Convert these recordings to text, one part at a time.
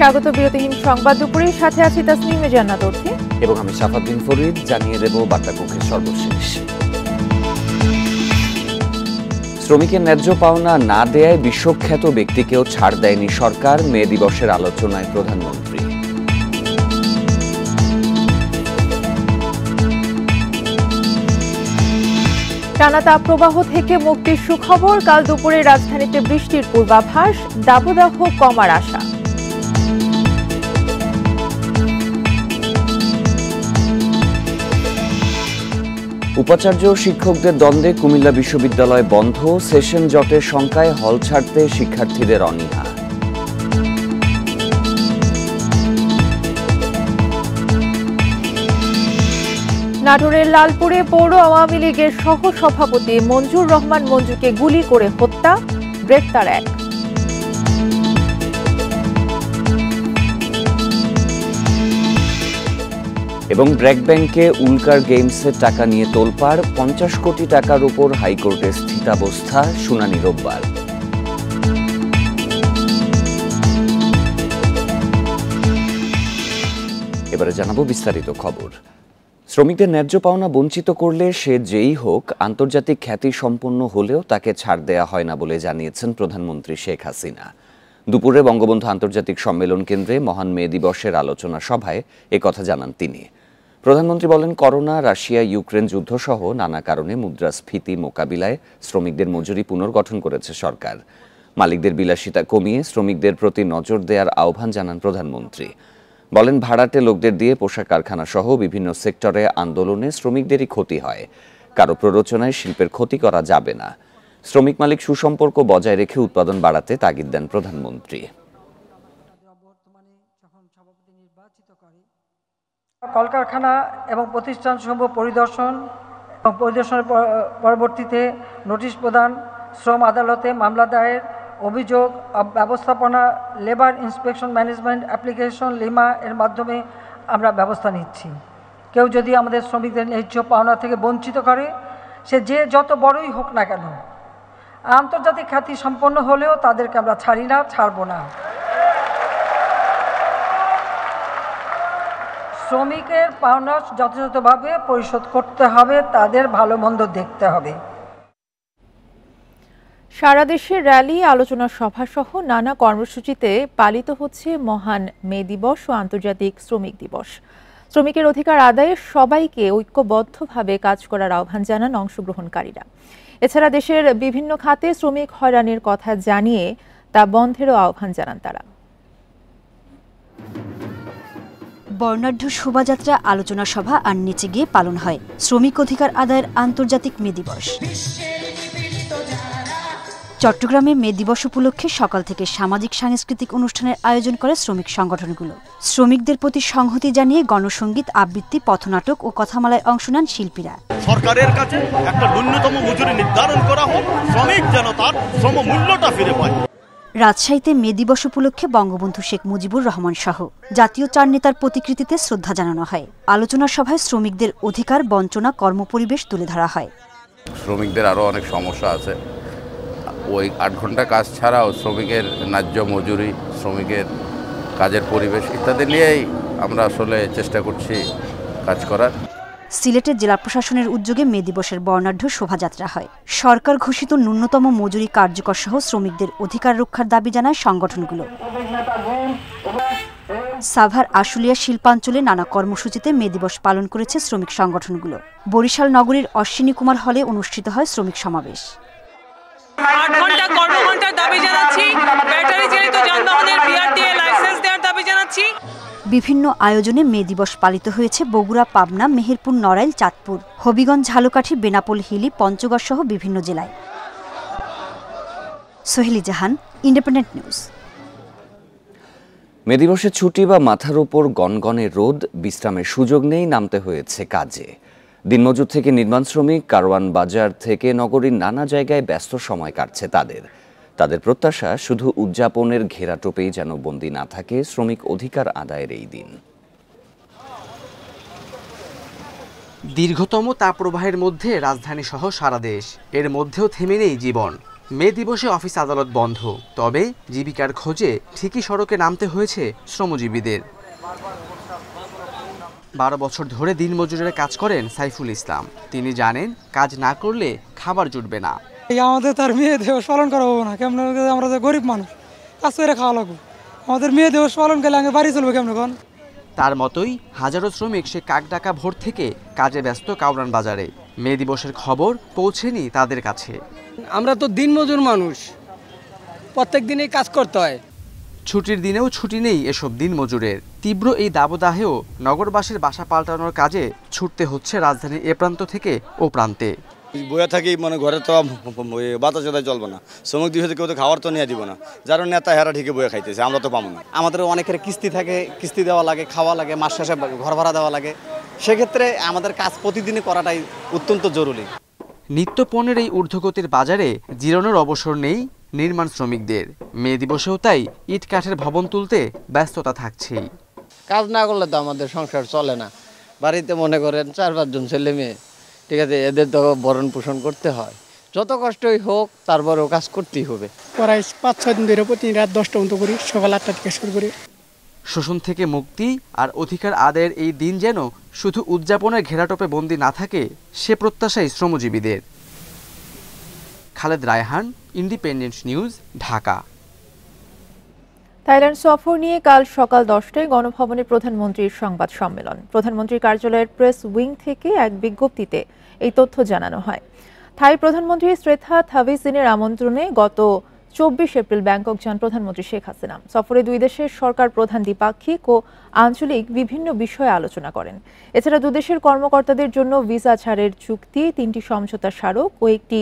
স্বাগত বিরতিহীন সংবাদ দুপুরের সাথে আছি তাসনিমে জান্নাত অর্থী এবং আমি সাফাদ্দিন ফরিদ। জানিয়ে দেব বার্তাকক্ষের সর্বশেষ। শ্রমিকের ন্যায্য পাওনা না দেয়ায় বিশ্বখ্যাত ব্যক্তিকেও ছাড় দেয়নি সরকার। মে দিবসের আলোচনায় প্রধানমন্ত্রী। টানা তাপপ্রবাহ থেকে মুক্তির সুখবর। কাল দুপুরে রাজধানীতে বৃষ্টির পূর্বাভাস, দাবদাহ কমার আশা। উপাচার্য শিক্ষকদের দ্বন্দ্বে কুমিল্লা বিশ্ববিদ্যালয় বন্ধ। সেশন জটের শঙ্কায় হল ছাড়তে শিক্ষার্থীদের অনীহা। নাটোরের লালপুরে পৌর আওয়ামী লীগের সহ সভাপতি মঞ্জুর রহমান মঞ্জুকে গুলি করে হত্যা, গ্রেপ্তার এক। এবং ব্র্যাক ব্যাংকে উল্কার গেমসের টাকা নিয়ে তোলপাড়। 50 কোটি টাকার উপর হাইকোর্টে স্থিতাবস্থা, শুনানি রোববার। এবারে জানাবো বিস্তারিত খবর। শ্রমিকদের ন্যায্য পাওনা বঞ্চিত করলে সে যেই হোক, আন্তর্জাতিক খ্যাতি সম্পন্ন হলেও তাকে ছাড় দেয়া হয় না বলে জানিয়েছেন প্রধানমন্ত্রী শেখ হাসিনা। দুপুরে বঙ্গবন্ধু আন্তর্জাতিক সম্মেলন কেন্দ্রে মহান মে দিবসের আলোচনা সভায় একথা জানান তিনি। প্রধানমন্ত্রী বলেন, করোনা, রাশিয়া ইউক্রেন যুদ্ধ সহ নানা কারণে মুদ্রাস্ফীতি মোকাবিলায় শ্রমিকদের মজুরি পুনর্গঠন করেছে সরকার। মালিকদের বিলাসিতা কমিয়ে শ্রমিকদের প্রতি নজর দেওয়ার আহ্বান জানান প্রধানমন্ত্রী। বলেন, ভাড়াটে লোকদের দিয়ে পোশাক কারখানা সহ বিভিন্ন সেক্টরে আন্দোলনে শ্রমিকদেরই ক্ষতি হয়। কারো প্ররোচনায় শিল্পের ক্ষতি করা যাবে না। শ্রমিক মালিক সুসম্পর্ক বজায় রেখে উৎপাদন বাড়াতে তাগিদ দেন প্রধানমন্ত্রী। কলকারখানা এবং প্রতিষ্ঠানসমূহ পরিদর্শনের পরবর্তীতে নোটিশ প্রদান, শ্রম আদালতে মামলা দায়ের, অভিযোগ ব্যবস্থাপনা, labour inspection management application lima এর মাধ্যমে আমরা ব্যবস্থা নিচ্ছি। কেউ যদি আমাদের শ্রমিকদের ন্যায্য পাওনা থেকে বঞ্চিত করে, সে যে যত বড়ই হোক না কেন, আন্তর্জাতিক খ্যাতি সম্পন্ন হলেও তাদেরকে আমরা ছাড়ি না, ছাড়ব না। শ্রমিকের পাওনা যথাযথভাবে পরিশোধ করতে হবে, তাদের ভালো মন্দ দেখতে হবে। সারা দেশে র্যালি, আলোচনা সভা সহ নানা কর্মসূচিতে পালিত হচ্ছে মহান মে দিবস ও আন্তর্জাতিক শ্রমিক দিবস। শ্রমিকের অধিকার আদায়ে সবাইকে ঐক্যবদ্ধভাবে কাজ করার আহ্বান জানান অংশগ্রহণকারীরা। এছাড়া দেশের বিভিন্ন খাতে শ্রমিক হয়রানির কথা জানিয়ে তা বন্ধেরও আহ্বান জানান তারা। বর্ণাঢ্য শোভাযাত্রা, আলোচনা সভা আর নিচে গিয়ে পালন হয় শ্রমিক অধিকার আদায়ের আন্তর্জাতিক মে দিবস। চট্টগ্রামে মে দিবস উপলক্ষে সকাল থেকে সামাজিক সাংস্কৃতিক অনুষ্ঠানের আয়োজন করে শ্রমিক সংগঠনগুলো। শ্রমিকদের প্রতি সংহতি জানিয়ে গণসঙ্গীত, আবৃত্তি, পথনাটক ও কথামালায় অংশ নেন শিল্পীরা। সরকারের কাছে একটা ন্যূনতম মজুরি নির্ধারণ করা হোক, শ্রমিক যেন তার শ্রম মূল্যটা ফিরে পায়। রাজশাহীতে মে দিবস উপলক্ষে বঙ্গবন্ধু শেখ মুজিবুর রহমান সহ জাতীয় 4 নেতার প্রতিকৃতিতে শ্রদ্ধা জানানো হয়। আলোচনা সভায় শ্রমিকদের অধিকার, বঞ্চনা, কর্মপরিবেশ তুলে ধরা হয়। শ্রমিকদের আরও অনেক সমস্যা আছে। ওই 8 ঘন্টা কাজ ছাড়াও শ্রমিকের ন্যায্য মজুরি, শ্রমিকের কাজের পরিবেশ ইত্যাদি নিয়েই আমরা আসলে চেষ্টা করছি কাজ করার। সিলেটের জেলা প্রশাসনের উদ্যোগে মে দিবসের বর্ণাঢ্য শোভাযাত্রা হয়। সরকার ঘোষিত ন্যূনতম মজুরি কার্যকর সহ শ্রমিকদের অধিকার রক্ষার দাবি জানায় সংগঠনগুলো। সাভার আশুলিয়া শিল্পাঞ্চলে নানা কর্মসূচিতে মে দিবস পালন করেছে শ্রমিক সংগঠনগুলো। বরিশাল নগরীর অশ্বিনী কুমার হলে অনুষ্ঠিত হয় শ্রমিক সমাবেশ। 8 ঘন্টা কর্মঘণ্টার দাবি জানাচ্ছি, ব্যাটারি চালিত যানবাহনের বিআরটিএ লাইসেন্স দেওয়ার দাবি জানাচ্ছি। বিভিন্ন আয়োজনে মে দিবস পালিত হয়েছে বগুড়া, পাবনা, মেহেরপুর, নড়াইল, চাঁদপুর, হবিগঞ্জ, ঝালকাঠি, বেনাপোল, হিলি, পঞ্চগড় সহ বিভিন্ন জেলায়। সোহেলি জাহান, ইন্ডিপেন্ডেন্ট নিউজ। মে দিবসে ছুটি বা মাথার উপর গনগনে রোদ, বিশ্রামের সুযোগ নেই, নামতে হয়েছে কাজে। দিনমজুর থেকে নির্মাণ শ্রমিক, কারওয়ান বাজার থেকে নগরীর নানা জায়গায় ব্যস্ত সময় কাটছে তাদের প্রত্যাশা শুধু উদযাপনের ঘেরাটোপেই যেন বন্দী না থাকে শ্রমিক অধিকার আদায়ের এই দিন। দীর্ঘতম তাপপ্রবাহের মধ্যে রাজধানী সহ সারা দেশ, এর মধ্যেও থেমে নেই জীবন। মে দিবসে অফিস আদালত বন্ধ, তবে জীবিকার খোঁজে ঠিকই সড়কে নামতে হয়েছে শ্রমজীবীদের। 12 বছর ধরে দিনমজুরের কাজ করেন সাইফুল ইসলাম। তিনি জানেন কাজ না করলে খাবার জুটবে না। আমাদের তার মেয়ে দিবস পালন করা হবে না, কেমন আমরা তো গরিব মানুষ, কাজ করে খাওয়া লাগবে। আমাদের মেয়ে দিবস পালন করলে আগে বাড়ি চলবে কেমন? কোন তার মতোই হাজারো শ্রমিক সে কাকডাকা ভোর থেকে কাজে ব্যস্ত কাউরান বাজারে। মে দিবসের খবর পৌঁছেনি তাদের কাছে। আমরা তো দিনমজুর মানুষ, প্রত্যেক দিনই কাজ করতে হয়। ছুটির দিনেও ছুটি নেই এসব দিনমজুরের। তীব্র এই দাবদাহেও নগরবাসীর বাসা পাল্টানোর কাজে ছুটতে হচ্ছে রাজধানীর এ প্রান্ত থেকে ও প্রান্তে। বইয়া থাকি মানে ঘরে তো বাতাস জোদায় চলবে না, শ্রমিক দিবসে কেউ তো খাবার তো নিয়ে দিব না, যার নেতা হেরা ঠিকই বইয়া খাইতেছে, আমরা তো পাবো না। আমাদের অনেকের কিস্তি থাকে, কিস্তি দেওয়া লাগে, খাওয়া লাগে, মাস শেষে ঘর ভাড়া দেওয়া লাগে। সেক্ষেত্রে আমাদের কাজ প্রতিদিনই করাটাই অত্যন্ত জরুরি। নিত্য পণ্যের এই ঊর্ধ্বগতির বাজারে জিরানোর অবসর নেই নির্মাণ শ্রমিকদের। মে দিবসেও তাই ইট কাঠের ভবন তুলতে ব্যস্ততা থাকছেই। কাজ না করলে তো আমাদের সংসার চলে না। বাড়িতে মনে করেন 4-5 জন ছেলে মেয়ে, ঠিক আছে, এদের তো ভরণ পোষণ করতে হয়। যত কষ্টই হোক তারপরেও কাজ করতেই হবে। প্রায় 5-6 দিন ধরে প্রতিদিন রাত 10টা পর্যন্ত করি, সকাল 8টা থেকে শুরু করি। শোষণ থেকে মুক্তি আর অধিকার আদায়ের এই দিন যেন শুধু উদযাপনের ঘেরাটোপে বন্দী না থাকে, সে প্রত্যাশাই শ্রমজীবীদের। Khaled Raihan, independent news, Dhaka. Thailand সফর নিয়ে কাল সকাল 10টায় গণভবনে প্রধানমন্ত্রীর সংবাদ সম্মেলন। প্রধানমন্ত্রীর কার্যালয়ের প্রেস উইং থেকে এক বিজ্ঞপ্তিতে এই তথ্য জানানো হয়। থাই প্রধানমন্ত্রী শ্রেথা থাভিসিনের আমন্ত্রণে গত 24 এপ্রিল ব্যাংকক যান প্রধানমন্ত্রী শেখ হাসিনা। সফরে দুই দেশের সরকার প্রধান দ্বিপাক্ষিক ও আঞ্চলিক বিভিন্ন বিষয়ে আলোচনা করেন। এছাড়া দুদেশের কর্মকর্তাদের জন্য ভিসা ছাড়ের চুক্তি, 3টি সমঝোতা স্মারক ও একটি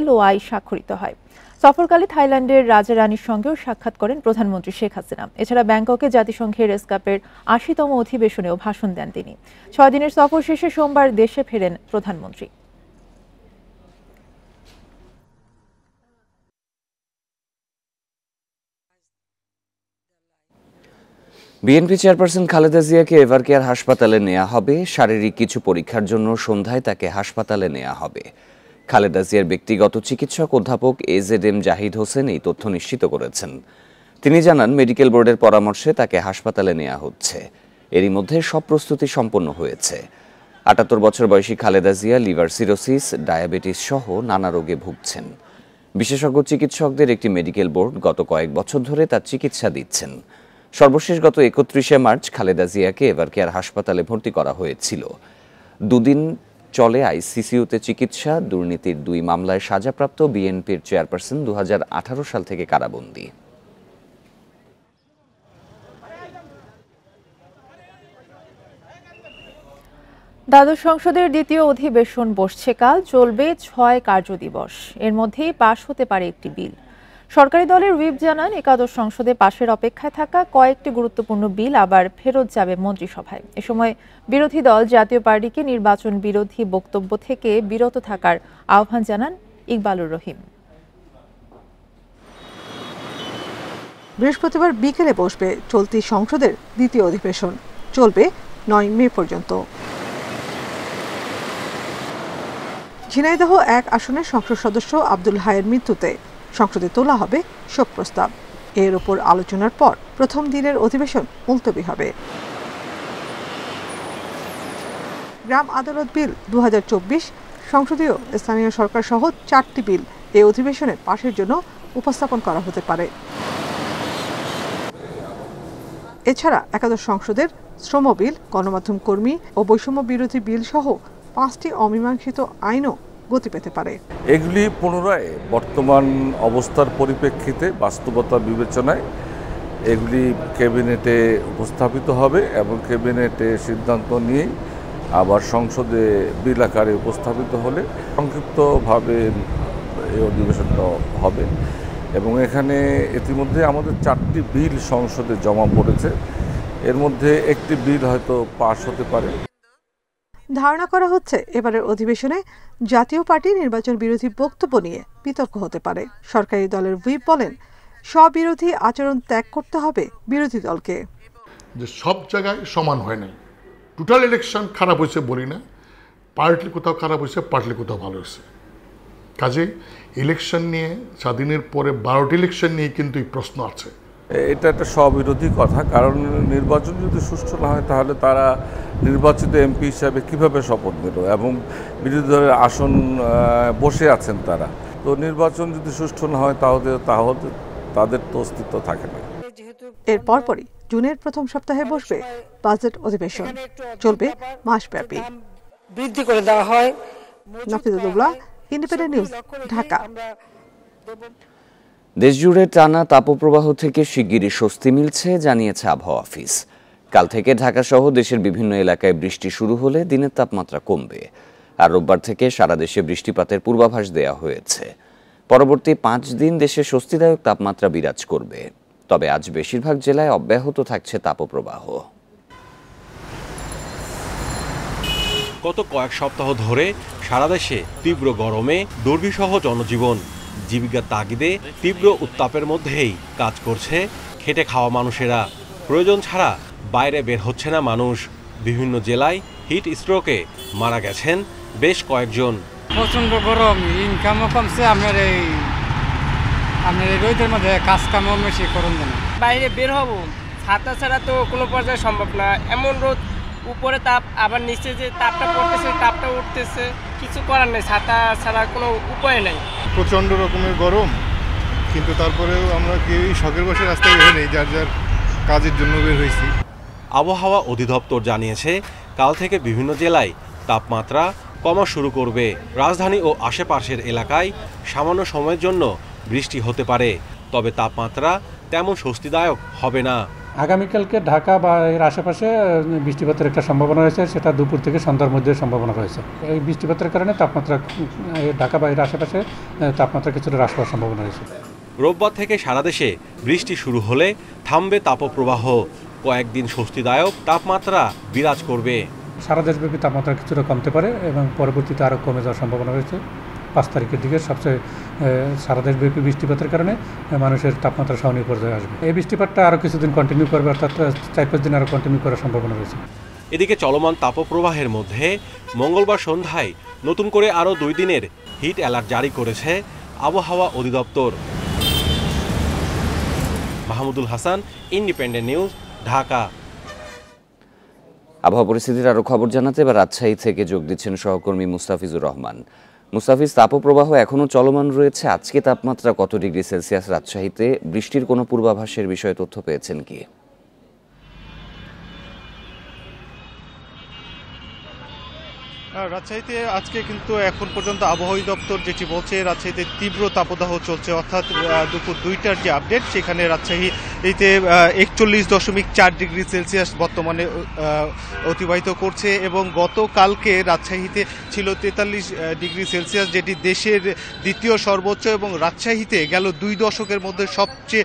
LOI স্বাক্ষরিত হয়। সফরকালে থাইল্যান্ডের রাজা রানীর সঙ্গেও সাক্ষাৎ করেন প্রধানমন্ত্রী শেখ হাসিনা। এছাড়া ব্যাংককে জাতিসংঘের এসকাপের 80তম অধিবেশনেও ভাষণ দেন তিনি। 6 দিনের সফর শেষে সোমবার দেশে ফেরেন প্রধানমন্ত্রী। বিএনপি চেয়ারপারসন খালেদা জিয়াকে এভারকেয়ার হাসপাতালে নেওয়া হবে। শারীরিক কিছু পরীক্ষার জন্য সন্ধ্যায় তাকে হাসপাতালে নেওয়া হবে। খালেদা জিয়ার ব্যক্তিগত চিকিৎসক অধ্যাপক AZM জাহিদ হোসেন এই তথ্য নিশ্চিত করেছেন। তিনি জানান, মেডিকেল বোর্ডের পরামর্শে তাকে হাসপাতালে নেওয়া হচ্ছে। এরই মধ্যে সব প্রস্তুতি সম্পন্ন হয়েছে। 78 বছর বয়সী Khaleda Zia liver cirrhosis, diabetes সহ নানা রোগে ভুগছেন। বিশেষজ্ঞ চিকিৎসকদের একটি মেডিকেল বোর্ড গত কয়েক বছর ধরে তার চিকিৎসা দিচ্ছেন। সর্বশেষ গত 31 মার্চ খালেদা জিয়াকে এভারকেয়ার হাসপাতালে ভর্তি করা হয়েছিল। দুদিন চলে আইসিসিউতে চিকিৎসা। দুর্নীতির 2 মামলায় সাজাপ্রাপ্ত বিএনপির চেয়ারপারসন 2018 সাল থেকে কারাবন্দী। দ্বাদশ সংসদের দ্বিতীয় অধিবেশন বসছে কাল, চলবে 6 কার্যদিবস। এর মধ্যেই পাশ হতে পারে একটি বিল। সরকারি দলের হুইপ জানান, একাদশ সংসদে পাশের অপেক্ষায় থাকা কয়েকটি গুরুত্বপূর্ণ বিল আবার ফেরত যাবে মন্ত্রিসভায়। এ সময় বিরোধী দল জাতীয় পার্টিকে নির্বাচন বিরোধী বক্তব্য থেকে বিরত থাকার আহ্বান জানান ইকবালুর রহিম। বৃহস্পতিবার বিকেলে বসবে চলতি সংসদের দ্বিতীয় অধিবেশন। চলবে 9 মে পর্যন্ত। ঝিনাইদহ 1 আসনের সংসদ সদস্য আব্দুল হাইয়ের মৃত্যুতে সংসদে তোলা হবে শোক প্রস্তাব। এর উপর আলোচনার পর প্রথম দিনের অধিবেশন মুলতবি হবে। গ্রাম আদালত বিল 2024, সংসদীয় স্থানীয় সরকার সহ 4টি বিল এই অধিবেশনে পাশের জন্য উপস্থাপন করা হতে পারে। এছাড়া একাদশ সংসদের শ্রম বিল, গণমাধ্যম কর্মী ও বৈষম্য বিরোধী বিল সহ 5টি অমীমাংসিত আইনও গতি পেতে পারে। এগুলি পুনরায় বর্তমান অবস্থার পরিপ্রেক্ষিতে বাস্তবতা বিবেচনায় এগুলি ক্যাবিনেটে উপস্থাপিত হবে এবং ক্যাবিনেটে সিদ্ধান্ত নিয়ে আবার সংসদে বিল আকারে উপস্থাপিত হলে সংক্ষিপ্তভাবে এই অধিবেশনটা হবে। এবং এখানে ইতিমধ্যে আমাদের 4টি বিল সংসদে জমা পড়েছে। এর মধ্যে একটি বিল হয়তো পাশ হতে পারে। ধারণা করা হচ্ছে এবারের অধিবেশনে জাতীয় পার্টি নির্বাচন বিরোধী বক্তব্য নিয়ে বিতর্ক হতে পারে। সরকারি দলের হুইপ বলেন, স্ববিরোধী আচরণ ত্যাগ করতে হবে বিরোধী দলকে। যে সব জায়গায় সমান হয় নাই, টোটাল ইলেকশন খারাপ হয়েছে বলি না, পার্টি কোথাও খারাপ হয়েছে, পার্টি কোথাও ভালো হয়েছে। কাজে ইলেকশন নিয়ে স্বাধীনের পরে 12টি ইলেকশন নিয়ে কিন্তু এই প্রশ্ন আছে। এটা একটা স্ববিরোধী কথা, কারণ নির্বাচন যদি সুষ্ঠু না হয় তাহলে তারা নির্বাচিত এমপি হিসাবে কিভাবে শপথ নিল এবং বিরোধী দলের আসন বসে আছেন তারা। তো নির্বাচন যদি সুষ্ঠু না হয় তাহলে তাদের তো অস্তিত্ব থাকে না। এর পরপরই জুনের প্রথম সপ্তাহে বসবে বাজেট অধিবেশন, চলবে মাসব্যাপী। বৃদ্ধি করে দেওয়া হয়। নাফিজুল্লাহ, ইন্ডিপেন্ডেন্ট নিউজ, ঢাকা। দেশজুড়ে টানা তাপপ্রবাহ থেকে শিগগিরই স্বস্তি মিলছে জানিয়েছে আবহাওয়া অফিস। কাল থেকে ঢাকাসহ দেশের বিভিন্ন এলাকায় বৃষ্টি শুরু হলে দিনের তাপমাত্রা কমবে। আর রোববার থেকে সারা দেশে বৃষ্টিপাতের পূর্বাভাস দেওয়া হয়েছে। পরবর্তী 5 দিন দেশে স্বস্তিদায়ক তাপমাত্রা বিরাজ করবে। তবে আজ বেশিরভাগ জেলায় অব্যাহত থাকছে তাপপ্রবাহ। গত কয়েক সপ্তাহ ধরে সারা দেশে তীব্র গরমে দুর্বিষহ জনজীবন। জীবিকার তাগিদে তীব্র উত্তাপের মধ্যেই কাজ করছে খেটে খাওয়া মানুষেরা। প্রয়োজন ছাড়া বাইরে বের হচ্ছে না মানুষ। বিভিন্ন জেলায় হিট স্ট্রোকে মারা গেছেন বেশ কয়েকজন। প্রচন্ড গরম, ইনকামও কমছে, আপনার এই রোদের মধ্যে কাজ কামও বেশি করুন না। বাইরে বের হব ছাতা ছাড়া তো কোনো পর্যায়ে সম্ভব না। এমন রোদ, উপরে তাপ, আবার নিচে যে তাপটা পড়তেছে তাপটা উঠতেছে, কিছু করার নেই, ছাতা ছাড়া কোনো উপায় নেই। প্রচণ্ড রকমের গরম, কিন্তু তারপরেও আমরা কেউই শখের বসে রাস্তায় বের নেই, যার যার কাজের জন্য বের হয়েছি। আবহাওয়া অধিদপ্তর জানিয়েছে কাল থেকে বিভিন্ন জেলায় তাপমাত্রা কমা শুরু করবে। রাজধানী ও আশেপাশের এলাকায় সামান্য সময়ের জন্য বৃষ্টি হতে পারে, তবে তাপমাত্রা তেমন স্বস্তিদায়ক হবে না। আগামীকালকে ঢাকা বা এর আশেপাশে বৃষ্টিপাতের একটা সম্ভাবনা রয়েছে, সেটা দুপুর থেকে সন্ধ্যার মধ্যে সম্ভাবনা রয়েছে। এই বৃষ্টিপাতের কারণে তাপমাত্রা ঢাকা বা এর আশেপাশে তাপমাত্রা কিছুটা হ্রাস পাওয়ার সম্ভাবনা রয়েছে। রোববার থেকে সারা দেশে বৃষ্টি শুরু হলে থামবে তাপপ্রবাহ। কয়েকদিন স্বস্তিদায়ক তাপমাত্রা বিরাজ করবে। সারা দেশব্যাপী তাপমাত্রা কিছুটা কমতে পারে এবং পরবর্তীতে আরও কমে যাওয়ার সম্ভাবনা রয়েছে। 5 তারিখের দিকে সবচেয়ে সারা দেশব্যাপী বৃষ্টিপাতের কারণে মানুষের তাপমাত্রা সহনীয় পর্যায়ে আসবে। এই বৃষ্টিপাতটা আরও কিছুদিন কন্টিনিউ করবে, অর্থাৎ 4-5 দিন আরও কন্টিনিউ করার সম্ভাবনা রয়েছে। এদিকে চলমান তাপপ্রবাহের মধ্যে মঙ্গলবার সন্ধ্যায় নতুন করে আরও 2 দিনের হিট অ্যালার্ট জারি করেছে আবহাওয়া অধিদপ্তর। Mahmudul Hasan, independent news, Dhaka. আবহাওয়া পরিস্থিতির আরও খবর জানাতে এবার রাজশাহী থেকে যোগ দিচ্ছেন সহকর্মী মুস্তাফিজুর রহমান। মুস্তাফিজ, তাপপ্রবাহ এখনও চলমান রয়েছে। আজকে তাপমাত্রা কত ডিগ্রি সেলসিয়াস রাজশাহীতে? বৃষ্টির কোনো পূর্বাভাসের বিষয়ে তথ্য পেয়েছেন কি? রাজশাহীতে আজকে কিন্তু এখন পর্যন্ত আবহাওয়া দপ্তর যেটি বলছে, রাজশাহীতে তীব্র তাপদাহ চলছে, অর্থাৎ দুপুর 2টার যে আপডেট, সেখানে রাজশাহীতে 41.4 ডিগ্রি সেলসিয়াস বর্তমানে অতিবাহিত করছে এবং গতকালকে রাজশাহীতে ছিল 43 ডিগ্রি সেলসিয়াস, যেটি দেশের দ্বিতীয় সর্বোচ্চ এবং রাজশাহীতে গেল 2 দশকের মধ্যে সবচেয়ে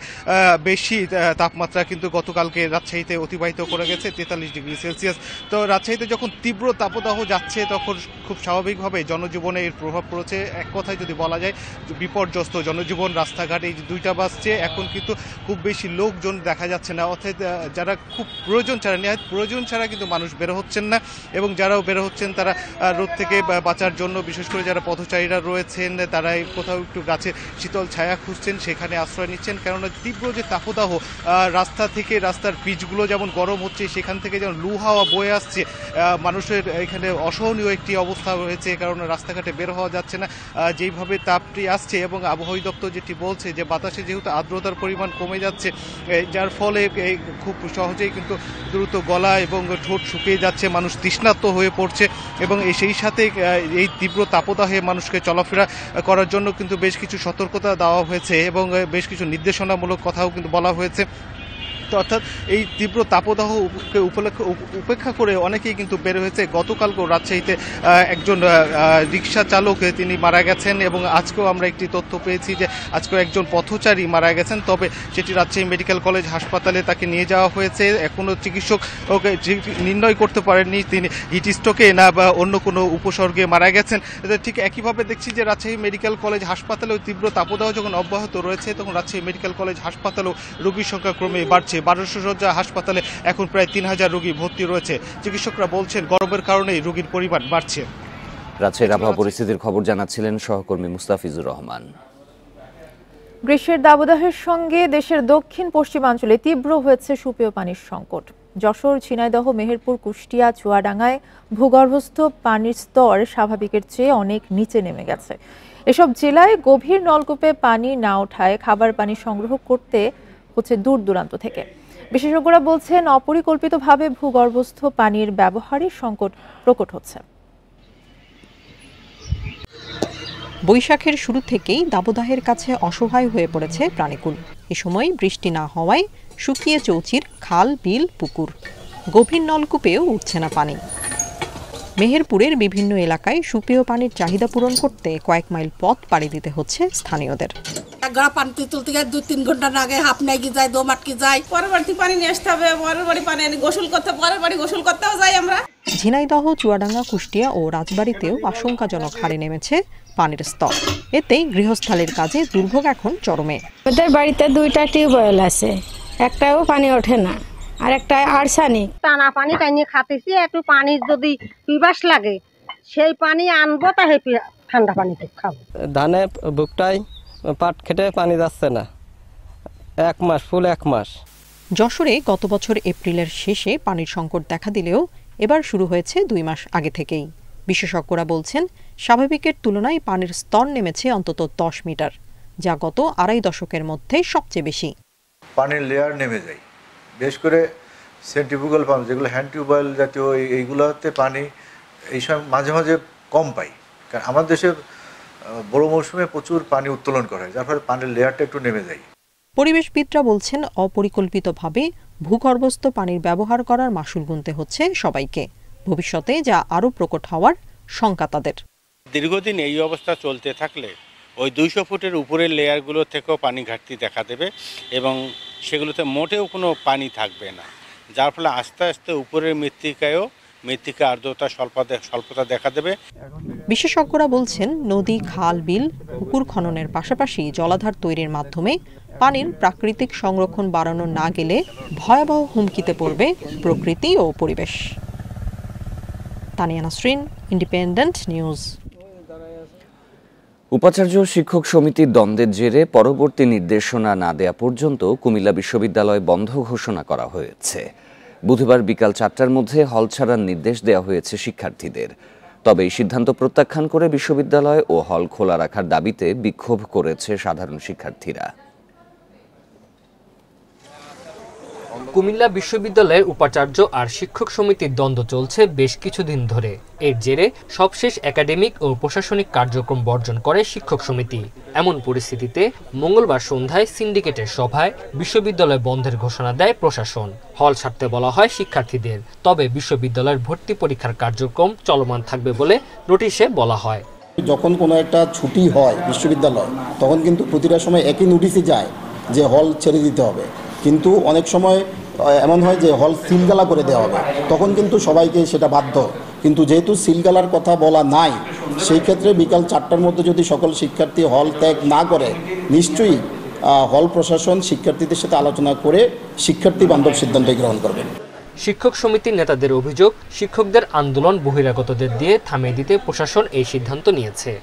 বেশি তাপমাত্রা কিন্তু গতকালকে রাজশাহীতে অতিবাহিত করে গেছে 43 ডিগ্রি সেলসিয়াস। তো রাজশাহীতে যখন তীব্র তাপদাহ যাচ্ছে তখন খুব স্বাভাবিকভাবে জনজীবনে এর প্রভাব পড়েছে। এক কথায় যদি বলা যায় বিপর্যস্ত জনজীবন। রাস্তাঘাটে এই যে 2টা বাজছে, এখন কিন্তু খুব বেশি লোকজন দেখা যাচ্ছে না, অর্থাৎ যারা খুব প্রয়োজন ছাড়া কিন্তু মানুষ বের হচ্ছেন না এবং যারাও বের হচ্ছেন তারা রোদ থেকে বাঁচার জন্য, বিশেষ করে যারা পথচারীরা রয়েছেন তারা কোথাও একটু গাছের শীতল ছায়া খুঁজছেন, সেখানে আশ্রয় নিচ্ছেন। কেননা তীব্র যে তাপদাহ, রাস্তা থেকে রাস্তার পিচগুলো যেমন গরম হচ্ছে, সেখান থেকে যেমন লু হাওয়া বয়ে আসছে, মানুষের এখানে অসহনীয় একটি অবস্থা রয়েছে, কারণ রাস্তাঘাটে বের হওয়া যাচ্ছে না যেইভাবে তাপটি আসছে। এবং আবহাওয়া দপ্তর যেটি বলছে যে বাতাসে যেহেতু আর্দ্রতার পরিমাণ কমে যাচ্ছে, যার ফলে খুব সহজেই কিন্তু দ্রুত গলা এবং ঠোঁট শুকিয়ে যাচ্ছে, মানুষ তৃষ্ণার্ত হয়ে পড়ছে এবং সেই সাথে এই তীব্র তাপদাহে মানুষকে চলাফেরা করার জন্য কিন্তু বেশ কিছু সতর্কতা দেওয়া হয়েছে এবং বেশ কিছু নির্দেশনামূলক কথাও কিন্তু বলা হয়েছে। অর্থাৎ এই তীব্র তাপদাহকে উপেক্ষা করে অনেকেই কিন্তু বের হয়েছে। গতকালকেও রাজশাহীতে একজন রিক্সা চালক তিনি মারা গেছেন এবং আজকেও আমরা একটি তথ্য পেয়েছি যে আজকেও একজন পথচারী মারা গেছেন, তবে সেটি রাজশাহী মেডিকেল কলেজ হাসপাতালে তাকে নিয়ে যাওয়া হয়েছে। এখনও চিকিৎসক ওকে নির্ণয় করতে পারেননি তিনি হিট স্ট্রোকে না বা অন্য কোনো উপসর্গে মারা গেছেন। ঠিক একইভাবে দেখছি যে রাজশাহী মেডিকেল কলেজ হাসপাতালেও তীব্র তাপদাহ যখন অব্যাহত রয়েছে, তখন রাজশাহী মেডিকেল কলেজ হাসপাতালেও রোগীর সংখ্যা ক্রমে বাড়ছে। 1200 শয্যা হাসপাতালে এখন প্রায় 3000 রোগী ভর্তি রয়েছে। চিকিৎসকরা বলছেন গরমের কারণেই রোগীর পরিমাণ বাড়ছে। রাজশাহীর আবহাওয়া পরিস্থিতির খবর জানাচ্ছিলেন সহকর্মী মুস্তাফিজুর রহমান। গ্রীষ্মের দাবদাহের সঙ্গে দেশের দক্ষিণ পশ্চিমাঞ্চলে তীব্র হয়েছে সুপেয় পানির সংকট। যশোর, ঝিনাইদহ, মেহেরপুর, কুষ্টিয়া, চুয়াডাঙ্গায় ভূগর্ভস্থ পানির স্তর স্বাভাবিকের চেয়ে অনেক নিচে নেমে গেছে। এসব জেলায় গভীর নলকূপে পানি না ওঠায় খাবার পানি সংগ্রহ করতে হচ্ছে দূর দূরান্ত থেকে। বিশেষজ্ঞরা বলছেন, অপরিকল্পিতভাবে ভূগর্ভস্থ পানির ব্যবহারের সংকট প্রকট হচ্ছে। বৈশাখের শুরু থেকেই দাবদাহের কাছে অসহায় হয়ে পড়েছে প্রাণীকুল। এ সময় বৃষ্টি না হওয়ায় শুকিয়ে চৌচির খাল, বিল, পুকুর, গভীর নলকূপেও উঠছে না পানি। মেহেরপুরের বিভিন্ন এলাকায় সুপেয় পানির চাহিদা পূরণ করতে কয়েক মাইল পথ পাড়ি দিতে হচ্ছে স্থানীয়দের। পানিতে তুলতে গেলে 2-3 ঘন্টা আগে হাফ নাইকি যায়, দম আটকে যায়। পরের বাড়ি পানি নিয়ে আসতে হবে, পরের বাড়ি পানি আনি গোসল করতে, পরের বাড়ি গোসল করতেও যাই আমরা। ঝিনাইদহ, চুয়াডাঙ্গা, কুষ্টিয়া ও রাজবাড়ীতেও আশঙ্কাজনক হারে নেমেছে পানির স্তর। এতে গৃহস্থালির কাজে দুর্ভোগ এখন চরমে। ওদের বাড়িতে 2টা টিউবওয়েল আছে, একটাও পানি ওঠে না, আর একটা আর্সানিক। টানা পানি টানিয়ে খাতেছি, একটু পানি যদি পিপাস লাগে সেই পানি আনবো, তাই ঠান্ডা পানি খাবো। ধানে বুকটাই পাট খেটে পানি যাচ্ছে না, 1 মাস, ফুল 1 মাস। যশোরে গত বছর এপ্রিলের শেষে পানির সংকট দেখা দিলেও এবার শুরু হয়েছে 2 মাস আগে থেকেই। বিশেষজ্ঞরা বলছেন, স্বাভাবিকের তুলনায় পানির স্তর নেমেছে অন্তত 10 মিটার, যা গত 2.5 দশকের মধ্যে সবচেয়ে বেশি। পানির লেয়ার নেমে যায়, বেশ করে সেন্ট্রিফুগাল পাম্প যেগুলো হ্যান্ড টিউবওয়েল জাতীয় এইগুলোতে পানি এই সময় মাঝে মাঝে কম পাই, কারণ আমাদের দেশে বড় মৌসুমে প্রচুর পানি উত্তোলন করা হয়, যার ফলে পানির লেয়ারটা একটু নেমে যায়। পরিবেশবিদরা বলছেন, অপরিকল্পিতভাবে ভূগর্ভস্থ পানির ব্যবহার করার মাশুল গুনতে হচ্ছে সবাইকে। ভবিষ্যতে যা আরও প্রকট হওয়ার শঙ্কা তাদের। দীর্ঘদিন এই অবস্থা চলতে থাকলে ওই 200 ফুটের উপরের লেয়ারগুলো থেকেও পানি ঘাটতি দেখা দেবে এবং সেগুলোতে মোটেও কোনো পানি থাকবে না, যার ফলে আস্তে আস্তে উপরের মৃত্তিকা আর্দ্রতা স্বল্পতা দেখা দেবে। বিশেষজ্ঞরা বলছেন, নদী, খাল, বিল, পুকুর খননের পাশাপাশি জলাধার তৈরির মাধ্যমে পানির প্রাকৃতিক সংরক্ষণ বাড়ানো না গেলে ভয়াবহ হুমকিতে পড়বে প্রকৃতি ও পরিবেশ। Tania Nasrin, independent news. উপাচার্য শিক্ষক সমিতির দ্বন্দ্বের জেরে পরবর্তী নির্দেশনা না দেয়া পর্যন্ত কুমিল্লা বিশ্ববিদ্যালয় বন্ধ ঘোষণা করা হয়েছে। বুধবার বিকাল 4টার মধ্যে হল ছাড়ার নির্দেশ দেওয়া হয়েছে শিক্ষার্থীদের। তবে এই সিদ্ধান্ত প্রত্যাখ্যান করে বিশ্ববিদ্যালয় ও হল খোলা রাখার দাবিতে বিক্ষোভ করেছে সাধারণ শিক্ষার্থীরা। কুমিল্লা বিশ্ববিদ্যালয়ের উপাচার্য আর শিক্ষক সমিতির দ্বন্দ্ব চলছে বেশ কিছুদিন ধরে। এর জেরে সবশেষ একাডেমিক ও প্রশাসনিক কার্যক্রম বর্জন করে শিক্ষক সমিতি। এমন পরিস্থিতিতে মঙ্গলবার সন্ধ্যায় সিন্ডিকেটের সভায় বিশ্ববিদ্যালয় বন্ধের ঘোষণা দেয় প্রশাসন। হল ছাড়তে বলা হয় শিক্ষার্থীদের, তবে বিশ্ববিদ্যালয়ের ভর্তি পরীক্ষার কার্যক্রম চলমান থাকবে বলে নোটিশে বলা হয়। যখন কোনো একটা ছুটি হয় বিশ্ববিদ্যালয়, তখন কিন্তু প্রতিটা সময় একই নোটিশে যায় যে হল ছেড়ে দিতে হবে, কিন্তু অনেক সময় এমন হয় যে হল সিলগালা করে দেওয়া হবে, তখন কিন্তু সবাইকে সেটা বাধ্য। কিন্তু যেহেতু সিলগালার কথা বলা নাই, সেই ক্ষেত্রে বিকাল 4টার মধ্যে যদি সকল শিক্ষার্থী হল ত্যাগ না করে, নিশ্চয়ই হল প্রশাসন শিক্ষার্থীদের সাথে আলোচনা করে শিক্ষার্থী বান্ধব সিদ্ধান্ত গ্রহণ করবেন। শিক্ষক সমিতির নেতাদের অভিযোগ, শিক্ষকদের আন্দোলন বহিরাগতদের দিয়ে থামিয়ে দিতে প্রশাসন এই সিদ্ধান্ত নিয়েছে।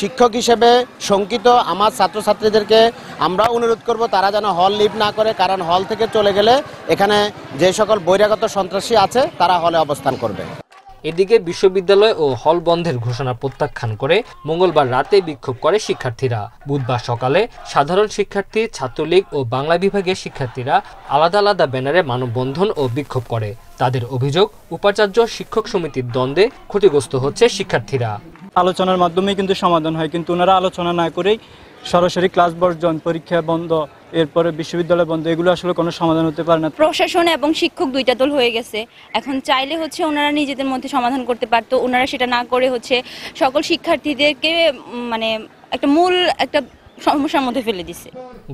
শিক্ষক হিসেবে শঙ্কিত আমার ছাত্রছাত্রীদেরকে আমরা অনুরোধ করব তারা যেন হল লিভ না করে, কারণ হল থেকে চলে গেলে এখানে যে সকল বহিরাগত সন্ত্রাসী আছে তারা হলে অবস্থান করবে। এদিকে বিশ্ববিদ্যালয় ও হল বন্ধের ঘোষণা প্রত্যাখ্যান করে মঙ্গলবার রাতে বিক্ষোভ করে শিক্ষার্থীরা। বুধবার সকালে সাধারণ শিক্ষার্থী, ছাত্রলীগ ও বাংলা বিভাগের শিক্ষার্থীরা আলাদা আলাদা ব্যানারে মানববন্ধন ও বিক্ষোভ করে। তাদের অভিযোগ, উপাচার্য শিক্ষক সমিতির দ্বন্দ্বে ক্ষতিগ্রস্ত হচ্ছে শিক্ষার্থীরা। আলোচনার মাধ্যমে কিন্তু সমাধান হয়, কিন্তু ওনারা আলোচনা না করেই সরাসরি ক্লাস বর্জন, পরীক্ষা বন্ধ, এরপরে বিশ্ববিদ্যালয় বন্ধ, এগুলো আসলে কোনো সমাধান হতে পারে না। প্রশাসন এবং শিক্ষক দুইটা দল হয়ে গেছে। এখন চাইলে ওনারা নিজেদের মধ্যে সমাধান করতে পারতো, ওনারা সেটা না করে সকল শিক্ষার্থীদেরকে একটা সমস্যার মধ্যে ফেলে দিছে।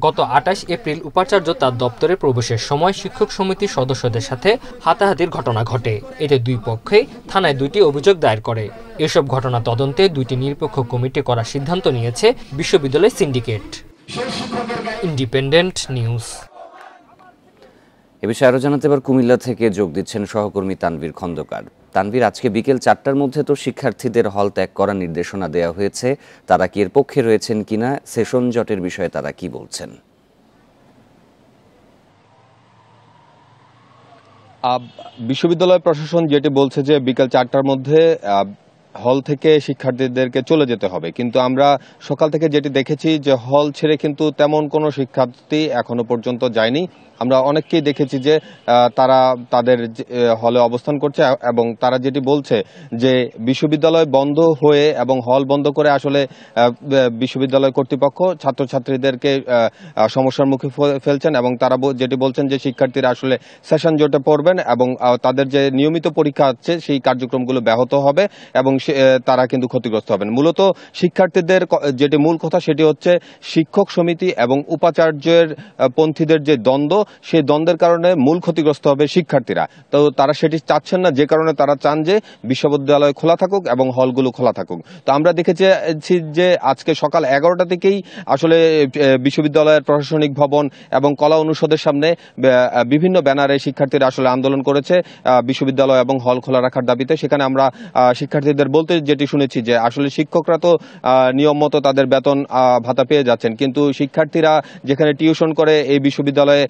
গত 28 এপ্রিল উপাচার্য তার দপ্তরে প্রবেশের সময় শিক্ষক সমিতির সদস্যদের সাথে হাতাহাতির ঘটনা ঘটে। এতে দুই পক্ষেই থানায় 2টি অভিযোগ দায়ের করে। এসব ঘটনা তদন্তে 2টি নিরপেক্ষ কমিটি করার সিদ্ধান্ত নিয়েছে বিশ্ববিদ্যালয় সিন্ডিকেট। Independent news. এ বিষয়ে আরো জানাতে এবার কুমিল্লা থেকে যোগ দিচ্ছেন সহকর্মী তানভীর খন্দকার। তানভীর, আজকে বিকেল 4টার মধ্যে তো শিক্ষার্থীদের হল ত্যাগ করার নির্দেশনা দেওয়া হয়েছে, তারা কি এর পক্ষে রয়েছেন কিনা, সেশন জটের বিষয়ে তারা কি বলছেন? বিশ্ববিদ্যালয় প্রশাসন যেটি বলছে যে বিকেল 4টার মধ্যে হল থেকে শিক্ষার্থীদেরকে চলে যেতে হবে, কিন্তু আমরা সকাল থেকে যেটি দেখেছি যে হল ছেড়ে কিন্তু তেমন কোনো শিক্ষার্থী এখনো পর্যন্ত যায়নি। আমরা অনেককেই দেখেছি যে তারা তাদের হলে অবস্থান করছে এবং তারা যেটি বলছে যে বিশ্ববিদ্যালয় বন্ধ হয়ে এবং হল বন্ধ করে আসলে বিশ্ববিদ্যালয় কর্তৃপক্ষ ছাত্রছাত্রীদেরকে সমস্যার মুখে ফেলছেন এবং তারা যেটি বলছেন যে শিক্ষার্থীরা আসলে সেশন জটে পড়বেন এবং তাদের যে নিয়মিত পরীক্ষা আছে সেই কার্যক্রমগুলো ব্যাহত হবে এবং তারা কিন্তু ক্ষতিগ্রস্ত হবেন। মূলত শিক্ষার্থীদের যেটি মূল কথা সেটি হচ্ছে শিক্ষক সমিতি এবং উপাচার্যের পন্থীদের যে দ্বন্দ্ব, সেই দ্বন্দ্বের কারণে মূল ক্ষতিগ্রস্ত হবে শিক্ষার্থীরা। তো তারা সেটি চাচ্ছেন না, যে কারণে তারা চান যে বিশ্ববিদ্যালয় খোলা থাকুক এবং হলগুলো খোলা থাকুক। তো আমরা দেখেছি যে আজকে সকাল 11টা থেকেই আসলে বিশ্ববিদ্যালয়ের প্রশাসনিক ভবন এবং কলা অনুষদের সামনে বিভিন্ন ব্যানারে শিক্ষার্থীরা আসলে আন্দোলন করেছে বিশ্ববিদ্যালয় এবং হল খোলা রাখার দাবিতে। সেখানে আমরা শিক্ষার্থীদের বলতে যেটি শুনেছি যে আসলে শিক্ষকরা তো নিয়ম মতো তাদের বেতন ভাতা পেয়ে যাচ্ছেন, কিন্তু শিক্ষার্থীরা যেখানে টিউশন করে এই বিশ্ববিদ্যালয়ে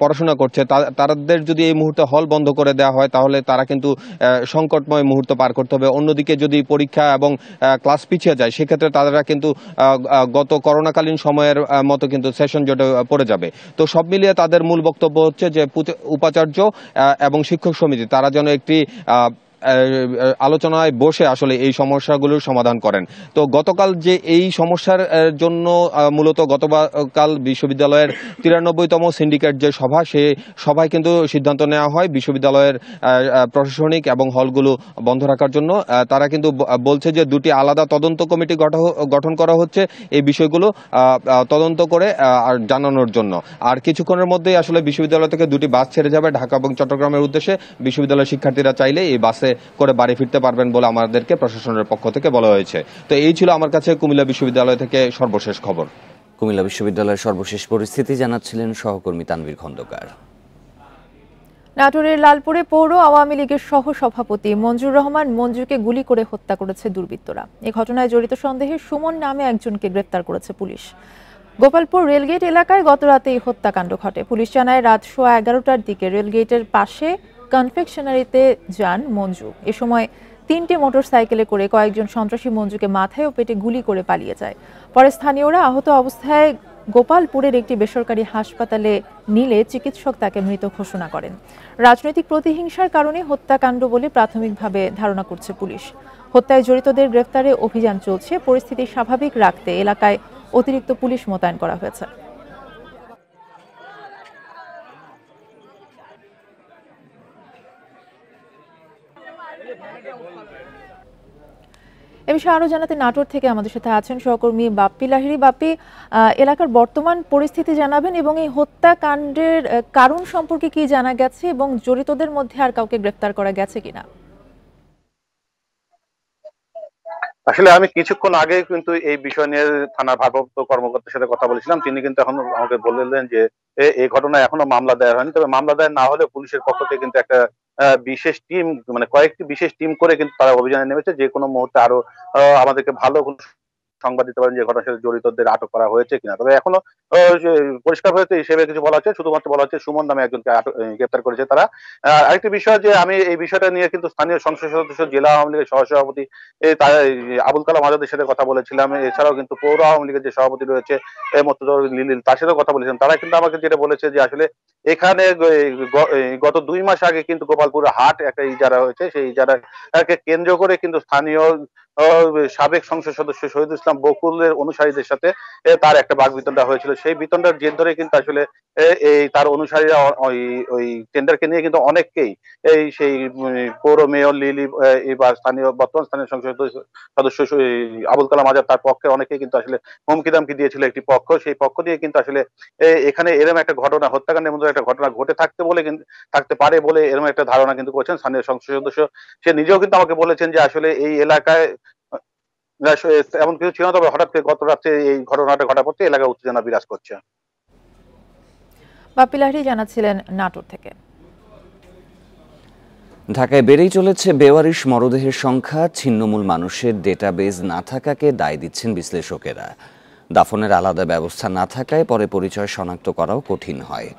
পড়াশোনা করছে তাদের যদি এই মুহূর্তে হল বন্ধ করে দেওয়া হয় তাহলে তারা কিন্তু সংকটময় মুহূর্ত পার করতে হবে। অন্যদিকে যদি পরীক্ষা এবং ক্লাস পিছিয়ে যায় সেক্ষেত্রে তারা কিন্তু গত করোনাকালীন সময়ের মতো কিন্তু সেশন জটে পড়ে যাবে। তো সব মিলিয়ে তাদের মূল বক্তব্য হচ্ছে যে উপাচার্য এবং শিক্ষক সমিতি তারা যেন একটি আলোচনায় বসে আসলে এই সমস্যাগুলোর সমাধান করেন। তো গতকাল যে এই সমস্যার জন্য মূলত গতকাল বিশ্ববিদ্যালয়ের 93তম সিন্ডিকেট যে সভা, সেই সভায় কিন্তু সিদ্ধান্ত নেওয়া হয় বিশ্ববিদ্যালয়ের প্রশাসনিক এবং হলগুলো বন্ধ রাখার জন্য। তারা কিন্তু বলছে যে দুটি আলাদা তদন্ত কমিটি গঠন করা হচ্ছে এই বিষয়গুলো তদন্ত করে জানানোর জন্য। আর কিছুক্ষণের মধ্যেই আসলে বিশ্ববিদ্যালয় থেকে দুটি বাস ছেড়ে যাবে ঢাকা এবং চট্টগ্রামের উদ্দেশ্যে। বিশ্ববিদ্যালয়ের শিক্ষার্থীরা চাইলে এই বাসে করে বাড়ি ফিরতে পারবেন বলে আমাদেরকে প্রশাসনের পক্ষ থেকে বলা হয়েছে। তো এই ছিল আমার কাছে কুমিল্লা বিশ্ববিদ্যালয় থেকে সর্বশেষ খবর। কুমিল্লা বিশ্ববিদ্যালয়ের সর্বশেষ পরিস্থিতি জানাচ্ছিলেন সহকর্মী তানভীর খন্দকার। নাটোরের লালপুরে পৌর আওয়ামী লীগের সহ সভাপতি মঞ্জুর রহমান মঞ্জুকে গুলি করে হত্যা করেছে দুর্বৃত্তরা। এই ঘটনায় জড়িত সন্দেহে সুমন নামে একজনকে গ্রেপ্তার করেছে পুলিশ। গোপালপুর রেলগেট এলাকায় গতরাতে এই হত্যাকাণ্ড ঘটে। পুলিশ জানায় রাত 11:15টার দিকে রেলগেটের পাশে কনফেকশনারিতে যান মঞ্জু। এ সময় 3টে মোটরসাইকেলে করে কয়েকজন সন্ত্রাসী মঞ্জুকে মাথায় ও পেটে গুলি করে পালিয়ে যায়। পরে স্থানীয়রা আহত অবস্থায় গোপালপুরের একটি বেসরকারি হাসপাতালে নিলে চিকিৎসক তাকে মৃত ঘোষণা করেন। রাজনৈতিক প্রতিহিংসার কারণে হত্যাকাণ্ড বলে প্রাথমিকভাবে ধারণা করছে পুলিশ। হত্যায় জড়িতদের গ্রেফতারে অভিযান চলছে। পরিস্থিতি স্বাভাবিক রাখতে এলাকায় অতিরিক্ত পুলিশ মোতায়েন করা হয়েছে। এ বিষয়ে আরো জানাতে নাটোর থেকে আমাদের সাথে আছেন সহকর্মী বাপ্পি লাহিড়ী। বাপ্পি, এলাকার বর্তমান পরিস্থিতি জানাবেন এবং এই হত্যাকাণ্ডের কারণ সম্পর্কে কি জানা গেছে এবং জড়িতদের মধ্যে আর কাউকে গ্রেফতার করা গেছে কিনা? আসলে আমি কিছুক্ষণ আগে কিন্তু এই বিষয় নিয়ে থানার ভারপ্রাপ্ত কর্মকর্তার সাথে কথা বলেছিলাম। তিনি কিন্তু এখন আমাকে বললেন যে এই ঘটনায় এখনো মামলা দায়ের হয়নি, তবে মামলা দায়ের না হলে পুলিশের পক্ষ থেকে কিন্তু একটা বিশেষ টিম, মানে কয়েকটি বিশেষ টিম করে কিন্তু তারা অভিযানে নেমেছে। যে কোনো মুহূর্তে আরো আমাদেরকে ভালো সংবাদ দিতে পারেন যে ঘটনার সাথে জড়িতদের আটক করা হয়েছে কিনা। তবে এখনো পরিষ্কার হয়েছে হিসেবে কিছু বলা হচ্ছে, শুধুমাত্র বলা হচ্ছে সুমন নামে একজনকে গ্রেপ্তার করেছে তারা। আরেকটি বিষয় যে আমি এই বিষয়টা নিয়ে কিন্তু স্থানীয় সংসদ সদস্য, জেলা আওয়ামী লীগের সহসভাপতি আবুল কালাম আজাদের সাথে কথা বলেছিলাম। এছাড়াও কিন্তু পৌর আওয়ামী লীগের যে সভাপতি রয়েছে মোর্তজা লিলিল, তার সাথেও কথা বলেছিলাম। তারা কিন্তু আমাকে যেটা বলেছে যে আসলে এখানে গত 2 মাস আগে কিন্তু গোপালপুরে হাট একটা ইজারা হয়েছে, সেই ইজারাকে কেন্দ্র করে কিন্তু স্থানীয় সাবেক সংসদ সদস্য শহীদুল ইসলাম বকুলের অনুসারীদের সাথে তার একটা বাকবিতণ্ডা হয়েছিল। সেই বিতণ্ডার জের ধরে কিন্তু আসলে এই তার অনুসারীরা ওই টেন্ডারকে নিয়ে কিন্তু অনেককেই সেই পৌর মেয়র লিলি বা বর্তমান স্থানীয় সংসদ সদস্য আবুল কালাম আজাদ, তার পক্ষে অনেকেই কিন্তু আসলে হুমকি দামকি দিয়েছিল একটি পক্ষ। সেই পক্ষ দিয়ে কিন্তু আসলে এখানে এরকম একটা ঘটনা, হত্যাকাণ্ডের মধ্যে একটা ঘটনা ঘটে থাকতে পারে বলে এরকম একটা ধারণা কিন্তু করছেন স্থানীয় সংসদ সদস্য। সে নিজেও কিন্তু আমাকে বলেছেন যে আসলে এই এলাকায় এমন কিছু ছিল না, তবে হঠাৎ করে গত রাত্রে এই ঘটনাটা ঘটার পর এলাকায় উত্তেজনা বিরাজ করছে। বাপ্পি লাহিড়ী জানাচ্ছিলেন নাটোর থেকে। ঢাকায় বেড়েই চলেছে বেওয়ারিশ মরদেহের সংখ্যা। ছিন্নমূল মানুষের ডেটাবেজ না থাকাকে দায় দিচ্ছেন বিশ্লেষকেরা। দাফনের আলাদা ব্যবস্থা না থাকায় পরে পরিচয় শনাক্ত করাও কঠিন হয়।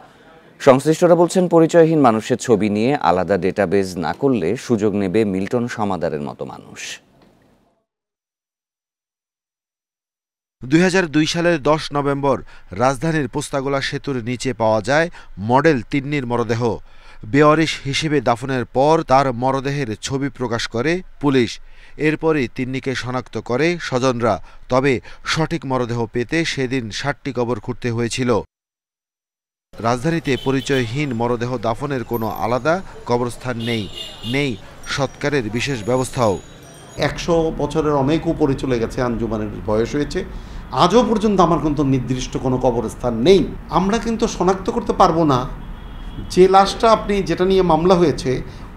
সংশ্লিষ্টরা বলছেন, পরিচয়হীন মানুষের ছবি নিয়ে আলাদা ডেটাবেজ না করলে সুযোগ নেবে মিল্টন সমাদারের মতো মানুষ। 2002 সালের 10 নভেম্বর রাজধানীর পোস্তাগোলা সেতুর নিচে পাওয়া যায় মডেল তিন্নির মরদেহ। বেওয়ারিশ হিসেবে দাফনের পর তার মরদেহের ছবি প্রকাশ করে পুলিশ। এরপরই তিন্নিকে শনাক্ত করে স্বজনরা। তবে সঠিক মরদেহ পেতে সেদিন 60টি কবর খুঁড়তে হয়েছিল। রাজধানীতে পরিচয়হীন মরদেহ দাফনের কোনো আলাদা কবরস্থান নেই সৎকারের বিশেষ ব্যবস্থাও। 100 বছরের অনেক উপরে চলে গেছে, আঞ্জুমানের বয়স হয়েছে, আজও পর্যন্ত আমার কিন্তু নির্দিষ্ট কোনো কবরস্থান নেই। আমরা কিন্তু শনাক্ত করতে পারবো না যে লাশটা আপনি যেটা নিয়ে মামলা হয়েছে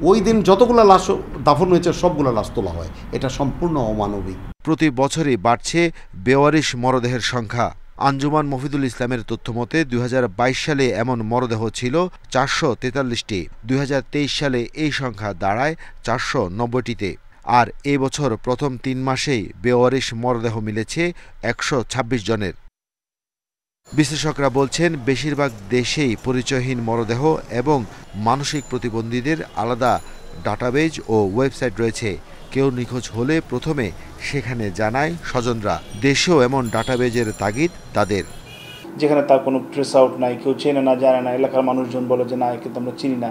ওই দিন যতগুলো লাশ দাফন হয়েছে সবগুলো লাশ তোলা হয়। এটা সম্পূর্ণ অমানবিক। প্রতি বছরই বাড়ছে বেওয়ারিশ মরদেহের সংখ্যা। আঞ্জুমান মফিদুল ইসলামের তথ্যমতে 2022 সালে এমন মরদেহ ছিল 443টি। 2023 সালে এই সংখ্যা দাঁড়ায় 490টিতে। আর এই বছর প্রথম 3 মাসেই বেওয়ারিশ মরদেহ মিলেছে 126 জনের। বিশ্লেষকরা বলছেন, বেশিরভাগ দেশেই পরিচয়হীন মরদেহ এবং মানসিক প্রতিবন্ধীদের আলাদা ডাটাবেজ ও ওয়েবসাইট রয়েছে। কেউ নিখোঁজ হলে প্রথমে সেখানে জানায় স্বজনরা। দেশেও এমন ডাটাবেজের তাগিদ তাদের। যেখানে তার কোনো ট্রেস আউট নাই, কেউ চেনে না, জানে না, এলাকার মানুষজন বলে যে না কিন্তু আমরা চিনি না,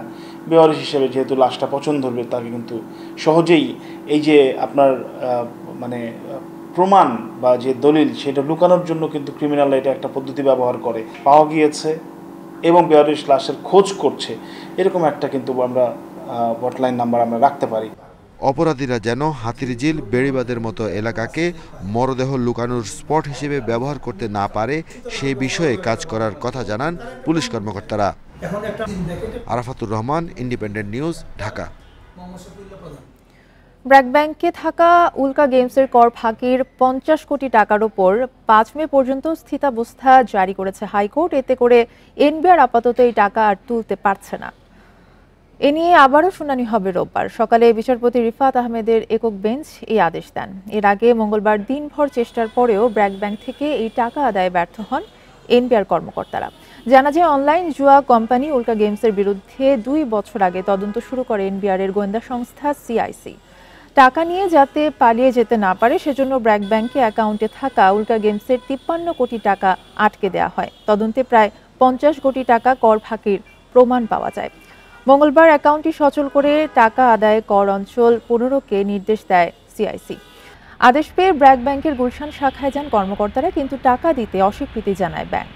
বেওয়ারিশ হিসেবে যেহেতু লাশটা পছন্দ হবে তাকে কিন্তু সহজেই এই যে আপনার মানে প্রমাণ বা যে দলিল সেটা লুকানোর জন্য কিন্তু ক্রিমিনাল এটা একটা পদ্ধতি ব্যবহার করে। পাওয়া গিয়েছে এবং বেওয়ারিশ লাশের খোঁজ করছে, এরকম একটা কিন্তু আমরা হটলাইন নাম্বার আমরা রাখতে পারি। অপরাধীরা যেন হাতিরঝিল, বেড়িবাঁধের মতো এলাকাকে মরদেহ লুকানোর স্পট হিসেবে ব্যবহার করতে না পারে সে বিষয়ে কাজ করার কথা জানান পুলিশ কর্মকর্তারা। Arafatur Rahman, independent news, Dhaka. BRAC ব্যাংকে থাকা উল্কা গেমসের কর ফাঁকির 50 কোটি টাকার ওপর 5 মে পর্যন্ত স্থিতাবস্থা জারি করেছে হাইকোর্ট। এতে করে এনবিআর আপাতত এই টাকা আর তুলতে পারছে না। এ নিয়ে আবারও শুনানি হবে রোববার সকালে। বিচারপতি রিফাত আহমেদের একক বেঞ্চ এই আদেশ দেন। এর আগে মঙ্গলবার দিনভর চেষ্টার পরেও ব্র্যাক ব্যাংক থেকে এই টাকা আদায়ে ব্যর্থ হন এনবিআর কর্মকর্তারা। জানা যায়, অনলাইন জুয়া কোম্পানি উল্কা গেমসের বিরুদ্ধে 2 বছর আগে তদন্ত শুরু করে এনবিআর এর গোয়েন্দা সংস্থা সিআইসি। টাকা নিয়ে যাতে পালিয়ে যেতে না পারে সেজন্য ব্র্যাক ব্যাংকে অ্যাকাউন্টে থাকা উল্কা গেমসের 53 কোটি টাকা আটকে দেওয়া হয়। তদন্তে প্রায় 50 কোটি টাকা কর ফাঁকির প্রমাণ পাওয়া যায়। মঙ্গলবার অ্যাকাউন্টটি সচল করে টাকা আদায়ে কর অঞ্চল 15কে নির্দেশ দেয় সিআইসি। আদেশ পেয়ে ব্র্যাক ব্যাংকের গুলশান শাখায় যান কর্মকর্তারা, কিন্তু টাকা দিতে অস্বীকৃতি জানায় ব্যাংক।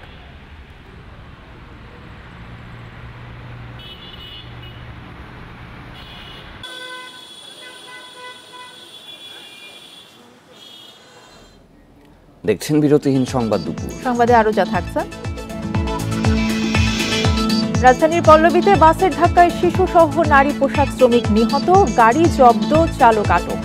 দেখছেন বিরতিহীন সংবাদ দুপুর। সংবাদে আরো যা থাকছে, রাজধানীর পল্লবীতে বাসের ধাক্কায় শিশু সহ নারী পোশাক শ্রমিক নিহত, গাড়ি জব্দ, চালক আটক।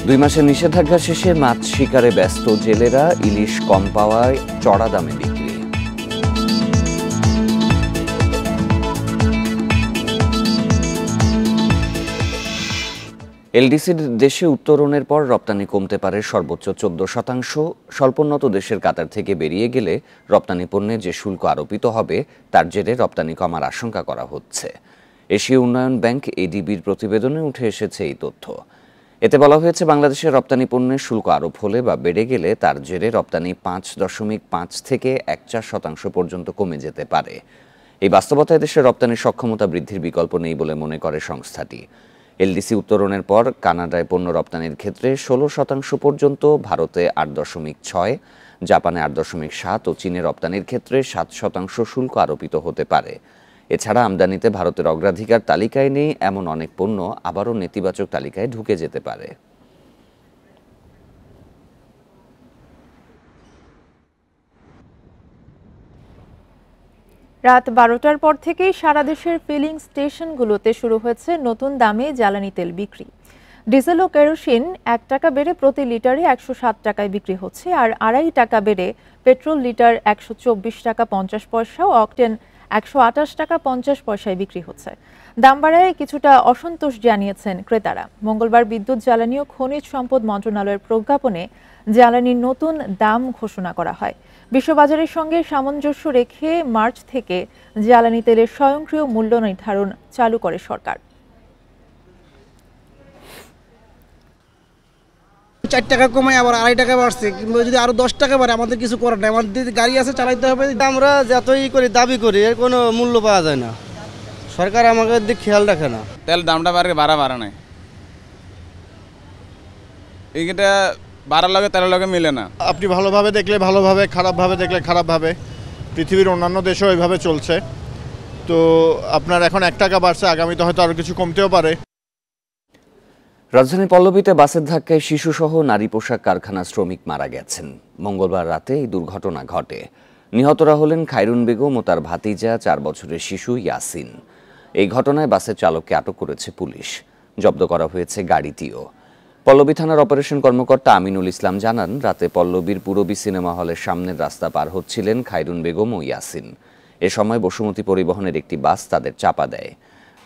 দুই মাসের নিষেধাজ্ঞা শেষে মাছ শিকারে ব্যস্ত জেলেরা। ইলিশ কম পাওয়ায় চড়া দামে বিক্রি। এলডিসির দেশে উত্তরণের পর রপ্তানি কমতে পারে সর্বোচ্চ 14%। স্বল্পোন্নত দেশের কাতার থেকে বেরিয়ে গেলে রপ্তানি পণ্যে যে শুল্ক আরোপিত হবে তার জেরে রপ্তানি কমার আশঙ্কা করা হচ্ছে। এশীয় উন্নয়ন ব্যাংক এডিবির প্রতিবেদনে উঠে এসেছে এই তথ্য। এতে বলা হয়েছে, বাংলাদেশের রপ্তানি পণ্যের শুল্ক আরোপ হলে বা বেড়ে গেলে তার জেরে রপ্তানি 5.5 থেকে 1.4% পর্যন্ত কমে যেতে পারে। এই বাস্তবতায় দেশের রপ্তানির সক্ষমতা বৃদ্ধির বিকল্প নেই বলে মনে করে সংস্থাটি। এলডিসি উত্তরণের পর কানাডায় পণ্য রপ্তানির ক্ষেত্রে 16% পর্যন্ত, ভারতে 8.6, জাপানে 8.7 ও চীনে রপ্তানির ক্ষেত্রে 7% শুল্ক আরোপিত হতে পারে। এছাড়া আমদানিতে ভারতের অগ্রাধিকার তালিকায় নেই এমন অনেক পণ্য আবারও নেতিবাচক তালিকায় ঢুকে যেতে পারে। রাত 12টার পর থেকেই সারা দেশের ফিলিং স্টেশনগুলোতে শুরু হয়েছে নতুন দামে জ্বালানি তেল বিক্রি। ডিজেল ও কেরোসিন 1 টাকা বেড়ে প্রতি লিটারে 107 টাকায় বিক্রি হচ্ছে, আর 2.5 টাকা বেড়ে পেট্রোল লিটার 124 টাকা 50 পয়সা ও অকটেন 128 টাকা 50 পয়সায় বিক্রি হচ্ছে। দাম বাড়ায় কিছুটা অসন্তোষ জানিয়েছেন ক্রেতারা। মঙ্গলবার বিদ্যুৎ, জ্বালানি ও খনিজ সম্পদ মন্ত্রণালয়ের প্রজ্ঞাপনে জ্বালানির নতুন দাম ঘোষণা করা হয়। বিশ্ববাজারের সঙ্গে সামঞ্জস্য রেখে মার্চ থেকে জ্বালানি তেলের স্বয়ংক্রিয় মূল্য নির্ধারণ চালু করে সরকার। 4 টাকা কমায় আবার 2.5 টাকা বাড়ছে, কিংবা যদি আরো 10 টাকা বাড়ে আমাদের কিছু করার নাই, আমাদের গাড়ি আছে, চালাইতে হবে। আমরা যতই করি দাবি করি এর কোনো মূল্য পাওয়া যায় না, সরকার আমাদের দিক খেয়াল রাখে না। তেল দামটা বাড়া নাই, এইটা বাড়ার লগে তেলের লগে মিলে না। আপনি ভালোভাবে দেখলে ভালোভাবে, খারাপভাবে দেখলে খারাপভাবে। পৃথিবীর অন্যান্য দেশেও এইভাবে চলছে, তো আপনার এখন 1 টাকা বাড়ছে, আগামীতে হয়তো আরো কিছু কমতেও পারে। রাজধানী পল্লবীতে বাসের ধাক্কায় শিশুসহ নারী পোশাক কারখানা শ্রমিক মারা গেছেন। মঙ্গলবার রাতে এই দুর্ঘটনা ঘটে। নিহতরা হলেন খায়রুন বেগম ও তার ভাতিজা 4 বছরের শিশু ইয়াসিন। এই ঘটনায় বাসের চালককে আটক করেছে পুলিশ। জব্দ করা হয়েছে গাড়িটিও। পল্লবী থানার অপারেশন কর্মকর্তা আমিনুল ইসলাম জানান, রাতে পল্লবীর পূরবী সিনেমা হলের সামনের রাস্তা পার হচ্ছিলেন খায়রুন বেগম ও ইয়াসিন। এ সময় বসুমতী পরিবহনের একটি বাস তাদের চাপা দেয়।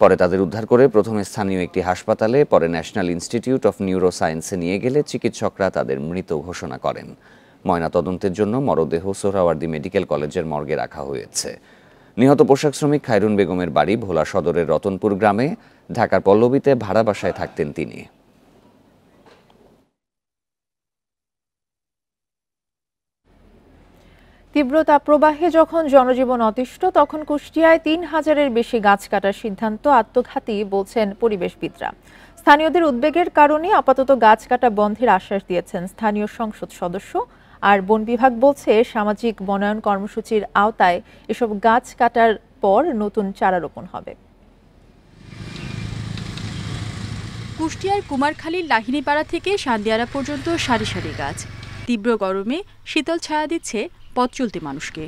পরে তাদের উদ্ধার করে প্রথমে স্থানীয় একটি হাসপাতালে, পরে ন্যাশনাল ইনস্টিটিউট অফ নিউরো সায়েন্সে নিয়ে গেলে চিকিৎসকরা তাদের মৃত ঘোষণা করেন। ময়নাতদন্তের জন্য মরদেহ সোহরাওয়ার্দী মেডিকেল কলেজের মর্গে রাখা হয়েছে। নিহত পোশাক শ্রমিক খায়রুন বেগমের বাড়ি ভোলা সদরের রতনপুর গ্রামে। ঢাকার পল্লবীতে ভাড়া বাসায় থাকতেন তিনি। তীব্র তাপপ্রবাহে যখন জনজীবন অতিষ্ঠ, তখন কুষ্টিয়ায় 3000-এর বেশি গাছ কাটার সিদ্ধান্ত আত্মঘাতী বলছেন পরিবেশবিদরা। স্থানীয়দের উদ্বেগের কারণে আপাতত গাছ কাটা বন্ধের আশ্বাস দিয়েছেন স্থানীয় সংসদ সদস্য। আর বন বিভাগ বলছে, সামাজিক বনায়ন কর্মসূচির আওতায় এসব গাছ কাটার পর নতুন চারা রোপণ হবে। কুষ্টিয়ার কুমারখালীর লাহিনীপাড়া থেকে সান্দিয়ারা পর্যন্ত সারি সারি গাছ। তীব্র গরমে শীতল ছায়া দিচ্ছে পথ চলতি মানুষকে।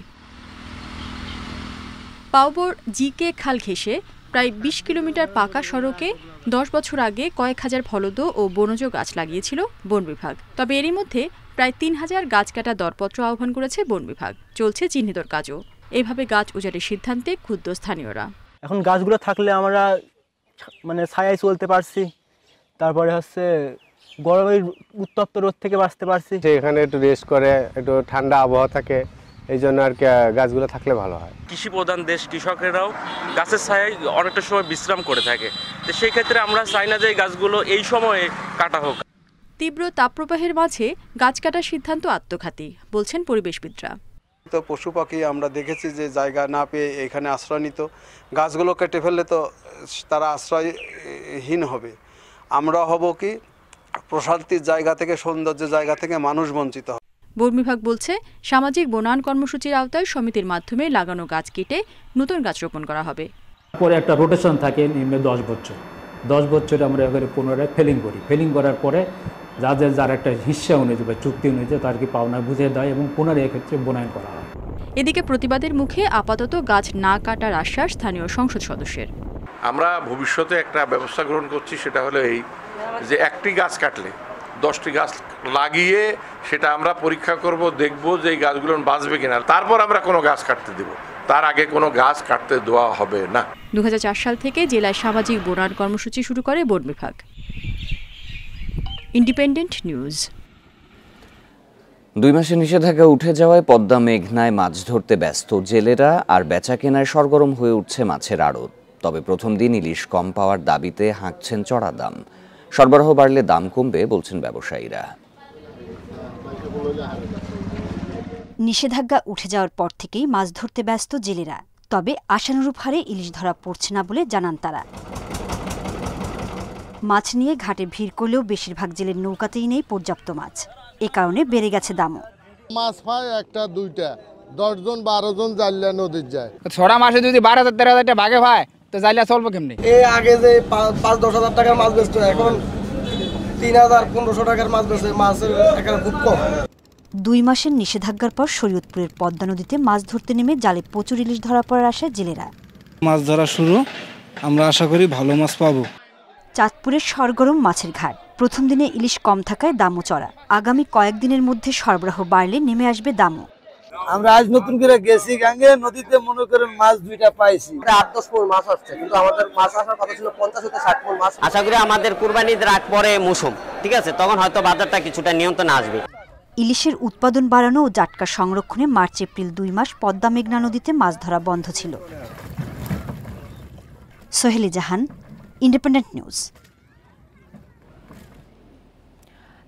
পাউবর জিকে খাল ঘেঁষে প্রায় 20 কিলোমিটার পাকা সড়কে 10 বছর আগে কয়েক হাজার ফলদ ও বনজ গাছ লাগিয়েছিল বন বিভাগ। তবে এরই মধ্যে প্রায় 3000 গাছ কাটা দরপত্র আহ্বান করেছে বন বিভাগ। চলছে চিহ্নিতর কাজও। এভাবে গাছ উজাড়ের সিদ্ধান্তে ক্ষুব্ধ স্থানীয়রা। এখন গাছগুলো থাকলে আমরা ছায়ায় চলতে পারছি, তারপরে গরমের উত্তপ্ত রোদ থেকে বাঁচতে পারছি। এখানে একটু রেস্ট করে, একটু ঠান্ডা আবহাওয়া থাকে, এই জন্য আর কি গাছগুলো থাকলে ভালো হয়। কৃষি প্রধান দেশ, কৃষকেরাও গাছের ছায়ায় অনেকটা সময় বিশ্রাম করে থাকে, তো সেই ক্ষেত্রে আমরা চাই না যে গাছগুলো এই সময়ে কাটা হোক। তীব্র তাপপ্রবাহের মাঝে গাছ কাটার সিদ্ধান্ত আত্মঘাতী বলছেন পরিবেশবিদরা। তো পশু পাখি আমরা দেখেছি যে জায়গা না পেয়ে এখানে আশ্রয় নিত, গাছগুলো কেটে ফেললে তো তারা আশ্রয়হীন হবে। আমরা হব কি প্রশান্তির জায়গা থেকে, সৌন্দর্যের জায়গা থেকে মানুষ বঞ্চিত হবে। বন বিভাগ বলছে, সামাজিক বনায়ন কর্মসূচির আওতায় সমিতির মাধ্যমে লাগানো গাছ কেটে নতুন গাছ রোপণ করা হবে। পরে একটা রোটেশন থাকে নিম্নে 10 বছর। 10 বছরে আমরা এবারে পুনরায় ফেলিং করি। ফেলিং করার পরে যার একটা হিস্সা অনুযায়ী বা চুক্তি অনুযায়ী তার কি পাওনা বুঝে দেয় এবং পুনরায় এক্ষেত্রে বনায়ন করা হয়। এদিকে প্রতিবাদের মুখে আপাতত গাছ না কাটার আশ্বাস স্থানীয় সংসদ সদস্যের। আমরা ভবিষ্যতে একটা ব্যবস্থা গ্রহণ করছি, সেটা হলো এই যে একটি গাছ কাটলে 10টি গাছ লাগিয়ে সেটা আমরা পরীক্ষা করব, দেখব যে এই গাছগুলো বাঁচবে কিনা, তারপর আমরা কোনো গাছ কাটতে দেব। তার আগে কোনো গাছ কাটতে দেওয়া হবে না। 2004 সাল থেকে জেলায় সামাজিক বনায়ন কর্মসূচি শুরু করে বন বিভাগ। Independent news. 2 মাসে নিষেধাজ্ঞা উঠে যাওয়ায় পদ্মা মেঘনায় মাছ ধরতে ব্যস্ত জেলেরা, আর বেচা কেনায় সরগরম হয়ে উঠছে মাছের আড়ত। তবে প্রথম দিন ইলিশ কম পাওয়ার দাবিতে হাঁকছেন চড়া দাম। সরবরাহ বাড়লে দাম কমবে বলছেন ব্যবসায়ীরা। নিষেধাজ্ঞা উঠে যাওয়ার পর থেকেই মাছ ধরতে ব্যস্ত জেলেরা। তবে আশানুরূপ হারে ইলিশ ধরা পড়ছে না বলে জানান তারা। মাছ নিয়ে ঘাটে ভিড় করলেও বেশিরভাগ জেলের নৌকাতেই নেই পর্যাপ্ত মাছ। এ কারণে বেড়ে গেছে দামও। মাছ পায় একটা দুইটা, 10 জন 12 জন জাইলা নদীর যায়। ছড়া মাসে যদি 12,000-13,000 টাকা ভাগে পায় তো জাইলা চলবে কেমনি? আগে যে 5-10 হাজার টাকার মাছ বেচতো, এখন 3,000-1,500 টাকার মাছ বেচে। মাছের টাকা খুব কম। 2 মাসের নিষেধাজ্ঞার পর শরীয়তপুরের পদ্মা নদীতে মাছ ধরতে নেমে জালে প্রচুর ইলিশ ধরা পড়ার আশায় জেলেরা। মাছ ধরা শুরু, আমরা আশা করি ভালো মাছ পাবো। চাঁদপুরের সরগরম মাছের ঘাট। প্রথম দিনে ইলিশ কম থাকায় দামও চড়া। আগামী কয়েকদিনের মধ্যে সরবরাহ বাড়লে নেমে আসবে দামও। আমরা আজ নতুন করে গেছি গাঙ্গে, নদীতে মনে করেন মাছ 2টা পাইছি। 8-10 পন মাছ আসছে, কিন্তু আমাদের মাছ আসার কথা ছিল 50 থেকে 60 পন মাছ। আশা করি আমাদের কুরবানির রাত পরে মৌসুম, ঠিক আছে, তখন হয়তো বাজারটা কিছুটা নিয়ন্ত্রণে আসবে। ইলিশের উৎপাদন বাড়ানো ও জাটকা সংরক্ষণে মার্চ-এপ্রিল 2 মাস পদ্মা মেঘনা নদীতে মাছ ধরা বন্ধ ছিল। সোহেলি জাহান, ইন্ডিপেন্ডেন্ট নিউজ।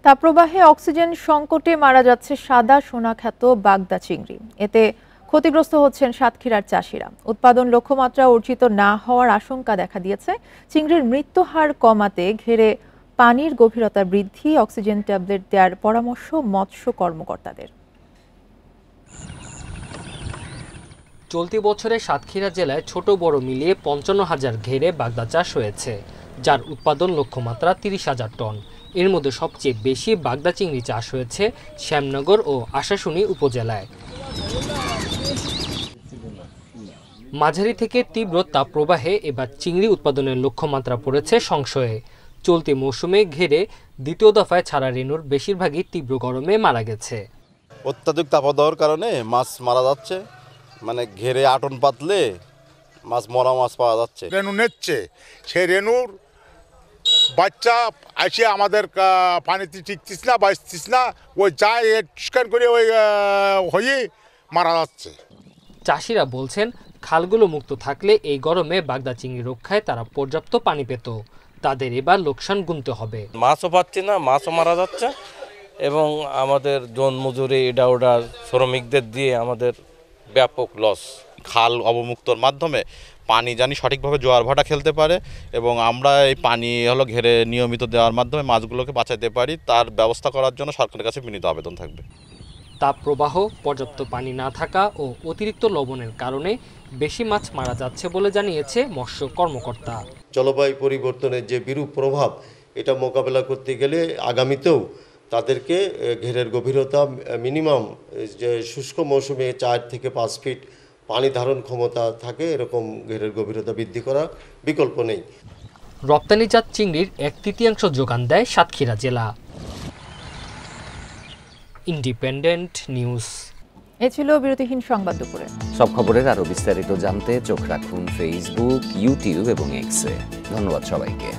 তাপপ্রবাহে অক্সিজেন সংকটে মারা যাচ্ছে সাদা সোনা খ্যাত বাগদা চিংড়ি। এতে ক্ষতিগ্রস্ত হচ্ছেন সাতক্ষীরার চাষিরা। উৎপাদন লক্ষ্যমাত্রা অর্জিত না হওয়ার আশঙ্কা দেখা দিয়েছে। চিংড়ির মৃত্যু হার কমাতে ঘেরে পানির গভীরতা বৃদ্ধি, অক্সিজেন ট্যাবলেট দেওয়ার পরামর্শ মৎস্য কর্মকর্তাদের। চলতি বছরে সাতক্ষীরা জেলায় ছোট বড় মিলিয়ে 55,000 ঘেরে বাগদা চাষ হয়েছে, যার উৎপাদন লক্ষ্যমাত্রা 30,000 টন। এর মধ্যে সবচেয়ে বেশি বাগদা চিংড়ি চাষ হয়েছে শ্যামনগর ও আশাশুনি উপজেলায়। মাঝারি থেকে তীব্র তাপপ্রবাহে এবার চিংড়ি উৎপাদনের লক্ষ্যমাত্রা পড়েছে সংশয়ে। চলতি মৌসুমে ঘেরে দ্বিতীয় দফায় ছাড়া রেণুর বেশিরভাগই তীব্র গরমে মারা গেছে। অত্যাধিক তাপদাহের কারণে মাছ মারা যাচ্ছে, মানে ঘেরে আটন পাতলে মরা মাছ পাওয়া যাচ্ছে। রেণু নিচ্ছে, সেই রেণুর বাচ্চা আসে আমাদের পানিতে টিকতিস না, বাঁচতিস না, ওই যায় স্ক্যান করে ওই হয়ে মারা যাচ্ছে। চাষিরা বলছেন, খালগুলো মুক্ত থাকলে এই গরমে বাগদা চিংড়ি রক্ষায় তারা পর্যাপ্ত পানি পেত। তাদের এবার লোকসান গুনতে হবে। মাছও পাচ্ছি না, মাছও মারা যাচ্ছে, এবং আমাদের জন মজুরি এটা ওটা শ্রমিকদের দিয়ে আমাদের ব্যাপক লস। খাল অবমুক্তর মাধ্যমে পানি জানি সঠিকভাবে জোয়ার ভাটা খেলতে পারে, এবং আমরা এই পানি ঘেরে নিয়মিত দেওয়ার মাধ্যমে মাছগুলোকে বাঁচাতে পারি, তার ব্যবস্থা করার জন্য সরকারের কাছে বিনীত আবেদন থাকবে। তাপপ্রবাহ, পর্যাপ্ত পানি না থাকা ও অতিরিক্ত লবণের কারণে বেশি মাছ মারা যাচ্ছে বলে জানিয়েছে মৎস্য কর্মকর্তা। জলবায়ু পরিবর্তনের যে বিরূপ প্রভাব, এটা মোকাবেলা করতে গেলে আগামীতেও তাদেরকে ঘেরের গভীরতা মিনিমাম যে শুষ্ক মৌসুমে 4 থেকে 5 ফিট পানি ধারণ ক্ষমতা থাকে, এরকম ঘেরের গভীরতা বৃদ্ধি করা বিকল্প নেই। রপ্তানিজাত চিংড়ির 1/3 যোগান দেয় সাতক্ষীরা জেলা। Independent news. এ ছিল বিরতিহীন সংবাদ দুপুরে। সব খবরের আরো বিস্তারিত জানতে চোখ রাখুন ফেসবুক, ইউটিউব এবং এক্সে। ধন্যবাদ সবাইকে।